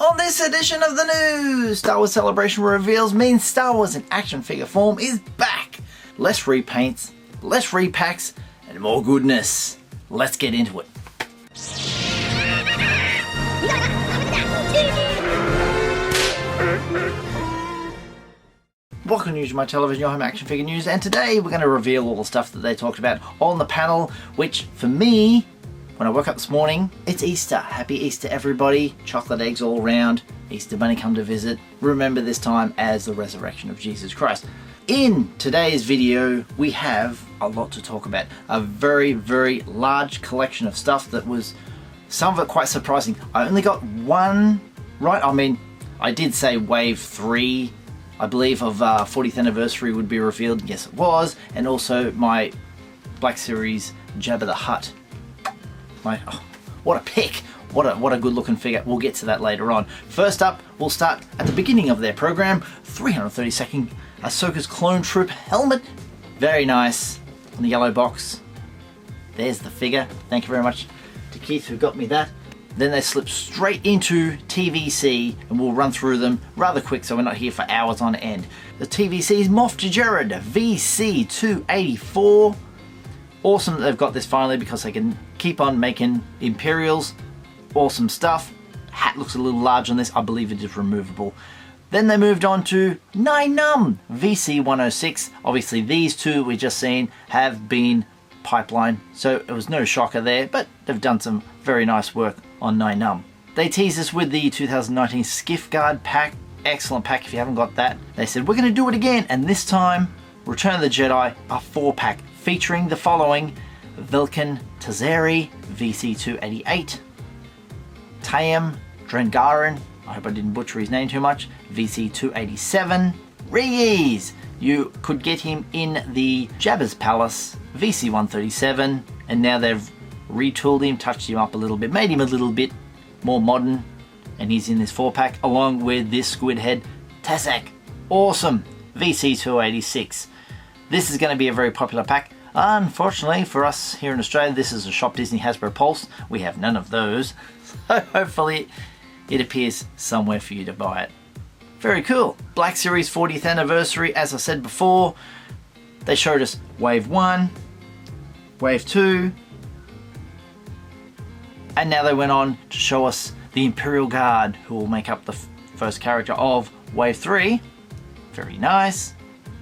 On this edition of the news, Star Wars Celebration reveals means Star Wars in action figure form is back. Less repaints, less repacks, and more goodness. Let's get into it. Welcome to Usualmike Television, your home action figure news, and today we're going to reveal all the stuff that they talked about on the panel, which for me, when I woke up this morning, it's Easter. Happy Easter, everybody. Chocolate eggs all around. Easter Bunny come to visit. Remember this time as the resurrection of Jesus Christ. In today's video, we have a lot to talk about. A very, very large collection of stuff that was, some of it quite surprising. I only got one right. I mean, I did say wave 3, I believe, of 40th anniversary would be revealed. Yes, it was. And also my Black Series Jabba the Hutt. What a pick. What a good looking figure. We'll get to that later on. First up, we'll start at the beginning of their program. 332nd Ahsoka's Clone Troop helmet. Very nice. In the yellow box. There's the figure. Thank you very much to Keith who got me that. Then they slip straight into TVC and we'll run through them rather quick so we're not here for hours on end. The TVC's Moff Jared VC284. Awesome that they've got this finally because they can keep on making Imperials. Awesome stuff. Hat looks a little large on this. I believe it is removable. Then they moved on to Nine Num VC106. Obviously these two we've just seen have been pipeline, so it was no shocker there, but they've done some very nice work on Nine Num. They teased us with the 2019 Skiff Guard pack. Excellent pack if you haven't got that. They said we're going to do it again, and this time Return of the Jedi, a 4-pack featuring the following: Vilken Tazeri VC288, Tayam Drengarin, I hope I didn't butcher his name too much, VC287, Reyes, you could get him in the Jabba's Palace VC137, and now they've retooled him, touched him up a little bit, made him a little bit more modern, and he's in this 4-pack along with this squid head Tassak. Awesome. VC286. This is going to be a very popular pack. Unfortunately for us here in Australia, this is a Shop Disney Hasbro Pulse. We have none of those, so hopefully it appears somewhere for you to buy it. Very cool. Black Series 40th anniversary, as I said before, they showed us Wave 1, Wave 2, and now they went on to show us the Imperial Guard, who will make up the first character of Wave 3. Very nice.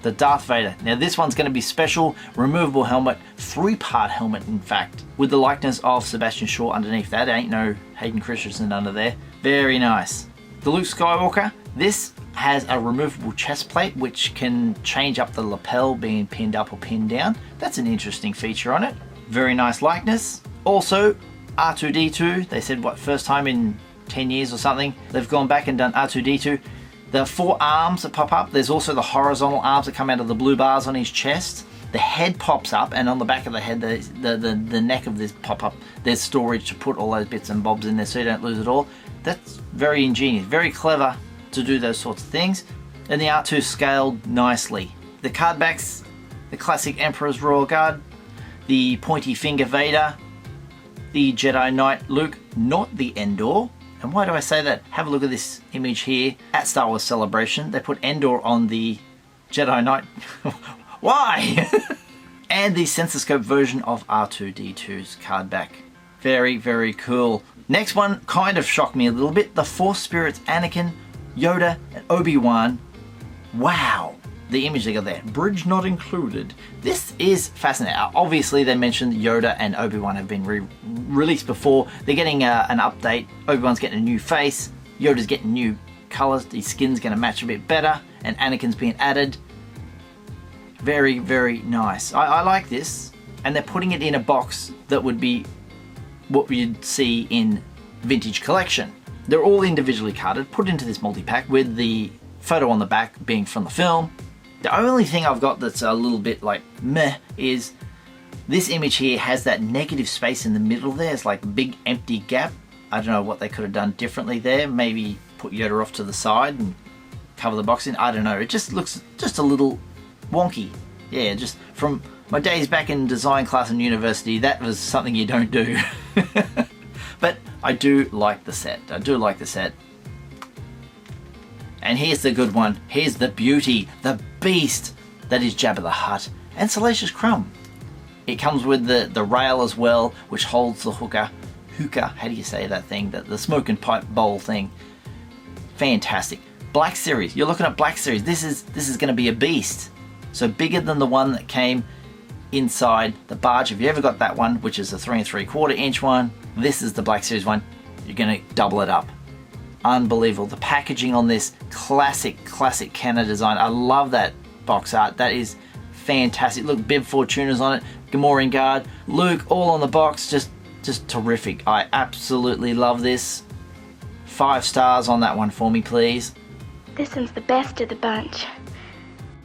The Darth Vader. Now this one's going to be special, removable helmet, 3-part helmet in fact, with the likeness of Sebastian Shaw underneath that. Ain't no Hayden Christensen under there. Very nice. The Luke Skywalker. This has a removable chest plate which can change up the lapel being pinned up or pinned down. That's an interesting feature on it. Very nice likeness. Also R2-D2. They said what, first time in 10 years or something they've gone back and done R2-D2. The 4 arms that pop up, there's also the horizontal arms that come out of the blue bars on his chest. The head pops up, and on the back of the head, the neck of this pop up, there's storage to put all those bits and bobs in there so you don't lose it all. That's very ingenious, very clever to do those sorts of things. And the R2 scaled nicely. The card backs, the classic Emperor's Royal Guard, the pointy finger Vader, the Jedi Knight Luke, not the Endor. And why do I say that? Have a look at this image here at Star Wars Celebration. They put Endor on the Jedi Knight. Why? And the Sensoscope version of R2-D2's card back. Very, very cool. Next one kind of shocked me a little bit. The Force Spirits Anakin, Yoda, and Obi-Wan. Wow. The image they got there. Bridge not included. This is fascinating. Obviously they mentioned Yoda and Obi-Wan have been released before. They're getting an update. Obi-Wan's getting a new face. Yoda's getting new colors. His skin's going to match a bit better. And Anakin's being added. Very, very nice. I like this. And they're putting it in a box that would be what you'd see in Vintage Collection. They're all individually carded, put into this multi-pack with the photo on the back being from the film. The only thing I've got that's a little bit like meh is this image here has that negative space in the middle there. It's like a big empty gap. I don't know what they could have done differently there. Maybe put Yoda off to the side and cover the box in. I don't know. It just looks just a little wonky. Yeah, just from my days back in design class in university, that was something you don't do. But I do like the set. I do like the set. And here's the good one. Here's the beauty, the beast that is Jabba the Hutt and Salacious Crumb. It comes with the rail as well, which holds the hookah, how do you say that thing? The smoke and pipe bowl thing. Fantastic. Black Series, you're looking at Black Series. This is going to be a beast. So bigger than the one that came inside the barge. If you ever got that one, which is a 3 3/4 inch one, this is the Black Series one. You're going to double it up. Unbelievable. The packaging on this, classic Kenner design. I love that box art. That is fantastic. Look, Bib Fortuna's on it, Gamorrean Guard, Luke, all on the box. Just terrific. I absolutely love this. 5 stars on that one for me, please. This one's the best of the bunch.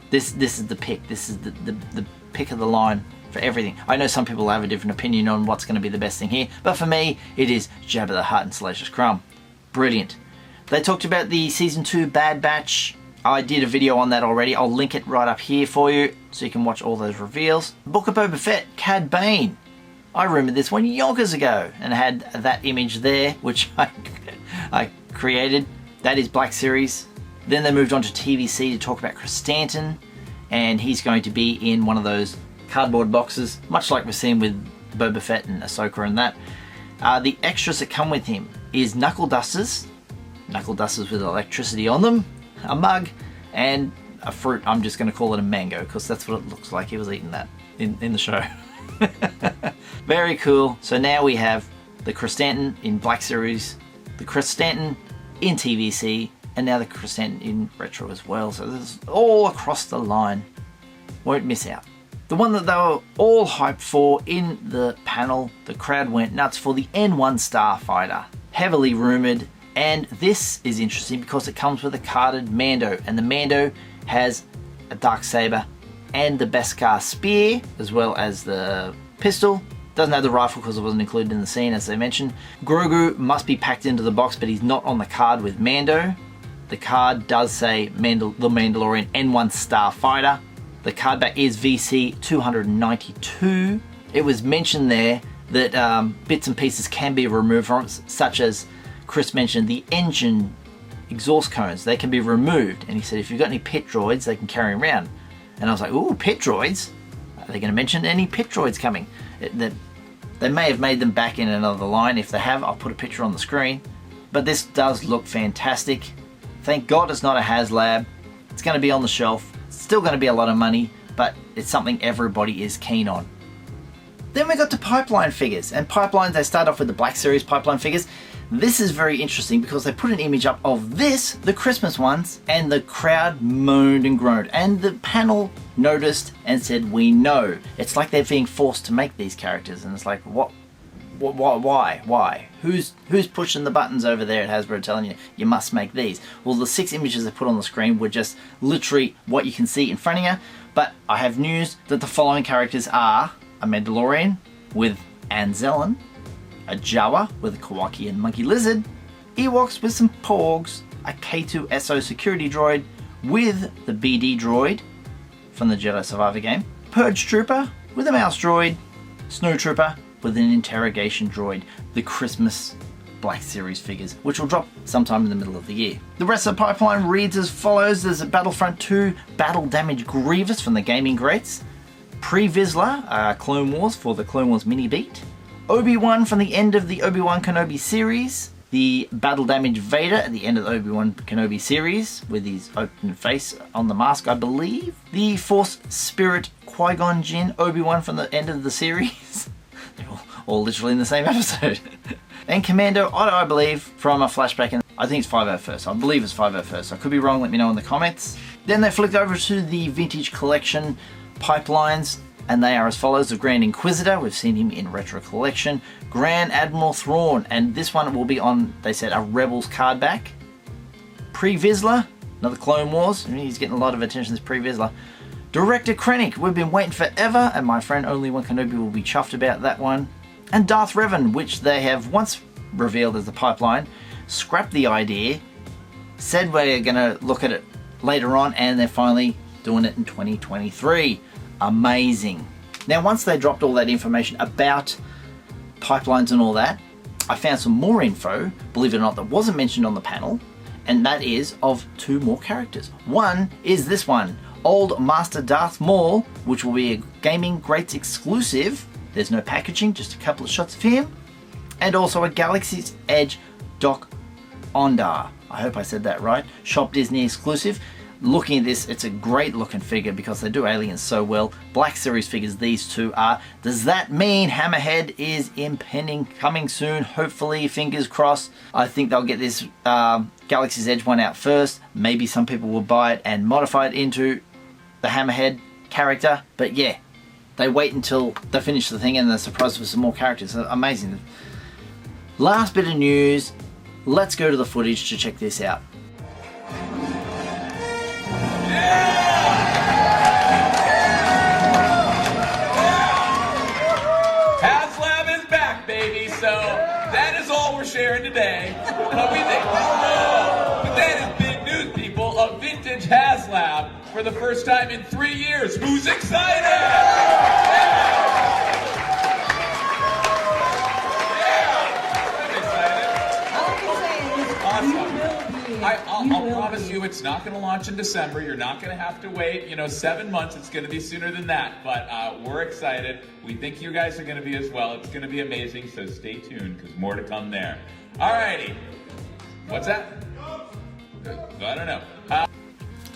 This is the pick. This is the pick of the line for everything. I know some people have a different opinion on what's going to be the best thing here, but for me, it is Jabba the Hutt and Salacious Crumb. Brilliant. They talked about the Season 2 Bad Batch. I did a video on that already. I'll link it right up here for you so you can watch all those reveals. Book of Boba Fett, Cad Bane. I remember this one yonkers ago and had that image there, which I created. That is Black Series. Then they moved on to TVC to talk about Krrsantan, and he's going to be in one of those cardboard boxes, much like we're seeing with Boba Fett and Ahsoka and that. The extras that come with him is knuckle dusters with electricity on them, a mug, and a fruit. I'm just going to call it a mango because that's what it looks like. He was eating that in the show. Very cool. So now we have the Krrsantan in Black Series, the Krrsantan in TVC, and now the Krrsantan in Retro as well. So this is all across the line. Won't miss out. The one that they were all hyped for in the panel, the crowd went nuts for, the N1 Starfighter. Heavily rumoured, and this is interesting because it comes with a carded Mando, and the Mando has a Darksaber and the Beskar spear, as well as the pistol. Doesn't have the rifle because it wasn't included in the scene, as they mentioned. Grogu must be packed into the box, but he's not on the card with Mando. The card does say The Mandalorian N1 Starfighter. The card back is VC 292. It was mentioned there that bits and pieces can be removed from it, such as Chris mentioned the engine exhaust cones. They can be removed, and he said if you've got any pit droids, they can carry them around. And I was like, ooh, pit droids? Are they going to mention any pit droids coming? They may have made them back in another line. If they have, I'll put a picture on the screen. But this does look fantastic. Thank God it's not a HasLab. It's going to be on the shelf. It's still going to be a lot of money, but it's something everybody is keen on. Then we got to pipeline figures. And pipelines, they start off with the Black Series pipeline figures. This is very interesting because they put an image up of this, the Christmas ones, and the crowd moaned and groaned. And the panel noticed and said, we know. It's like they're being forced to make these characters. And it's like, what why? Who's pushing the buttons over there at Hasbro telling you must make these? Well, the 6 images they put on the screen were just literally what you can see in front of you. But I have news that the following characters are a Mandalorian with Anzellan, a Jawa with a Kowakian monkey lizard, Ewoks with some Porgs, a K2SO security droid with the BD droid from the Jedi Survivor game, Purge Trooper with a mouse droid, Snow Trooper with an interrogation droid, the Christmas Black Series figures, which will drop sometime in the middle of the year. The rest of the pipeline reads as follows. There's a Battlefront 2 Battle Damage Grievous from the Gaming Greats, Pre-Vizsla, Clone Wars for the Clone Wars mini beat, Obi-Wan from the end of the Obi-Wan Kenobi series, the Battle Damage Vader at the end of the Obi-Wan Kenobi series with his open face on the mask, I believe, the Force Spirit Qui-Gon Jinn Obi-Wan from the end of the series. They're all literally in the same episode. And Commando Otto, I believe, from a flashback in, I think it's 501st. I believe it's 501st. I could be wrong, let me know in the comments. Then they flicked over to the Vintage Collection pipelines, and they are as follows. The Grand Inquisitor, we've seen him in Retro Collection. Grand Admiral Thrawn, and this one will be on, they said, a Rebels card back. Pre-Vizsla, another Clone Wars. He's getting a lot of attention, this Pre-Vizsla. Director Krennic, we've been waiting forever, and my friend Only One Kenobi will be chuffed about that one. And Darth Revan, which they have once revealed as the pipeline, scrapped the idea, said we're going to look at it later on, and they're finally doing it in 2023. Amazing. Now, once they dropped all that information about pipelines and all that, I found some more info, believe it or not, that wasn't mentioned on the panel, and that is of 2 more characters. One is this one, Old Master Darth Maul, which will be a Gaming Greats exclusive. There's no packaging, just a couple of shots of him. And also a Galaxy's Edge Doc Ondar. I hope I said that right. Shop Disney exclusive. Looking at this, it's a great looking figure because they do aliens so well. Black Series figures these 2 are. Does that mean Hammerhead is impending, coming soon? Hopefully, fingers crossed. I think they'll get this Galaxy's Edge one out first. Maybe some people will buy it and modify it into the Hammerhead character. But yeah, they wait until they finish the thing and they're surprised with some more characters. Amazing. Last bit of news. Let's go to the footage to check this out. HasLab is back, baby, so that is all we're sharing today. But we think, but that is big news, people. A vintage HasLab for the first time in 3 years. Who's excited? I'll promise you it's not going to launch in December. You're not going to have to wait, 7 months. It's going to be sooner than that. But we're excited. We think you guys are going to be as well. It's going to be amazing. So stay tuned because more to come there. All righty. What's that? I don't know.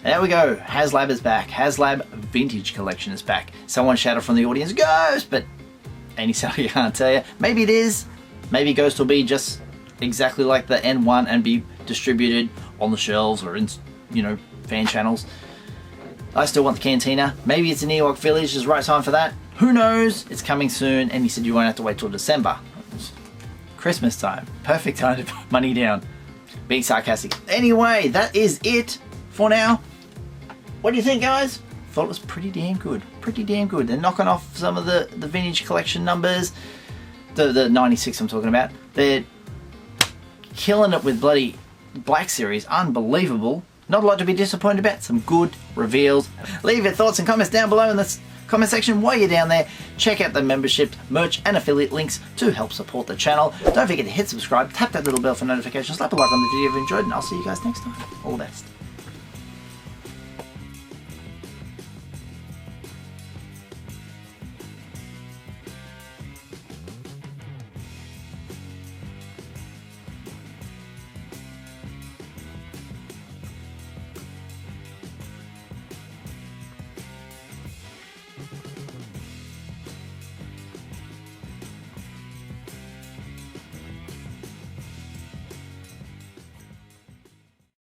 There we go. HasLab is back. HasLab Vintage Collection is back. Someone shouted from the audience, Ghost! But any sound I can't tell you. Maybe it is. Maybe Ghost will be just exactly like the N1 and be distributed on the shelves or in, fan channels. I still want the Cantina. Maybe it's an Ewok Village. Is the right time for that. Who knows? It's coming soon. And he said you won't have to wait till December. It's Christmas time. Perfect time to put money down. Being sarcastic. Anyway, that is it for now. What do you think, guys? Thought it was pretty damn good. Pretty damn good. They're knocking off some of the vintage collection numbers. The 96 I'm talking about. They're killing it with bloody Black Series. Unbelievable. Not a lot to be disappointed about. Some good reveals. Leave your thoughts and comments down below in the comment section while you're down there. Check out the membership, merch and affiliate links to help support the channel. Don't forget to hit subscribe, tap that little bell for notifications, slap a like on the video if you enjoyed, and I'll see you guys next time. All the best.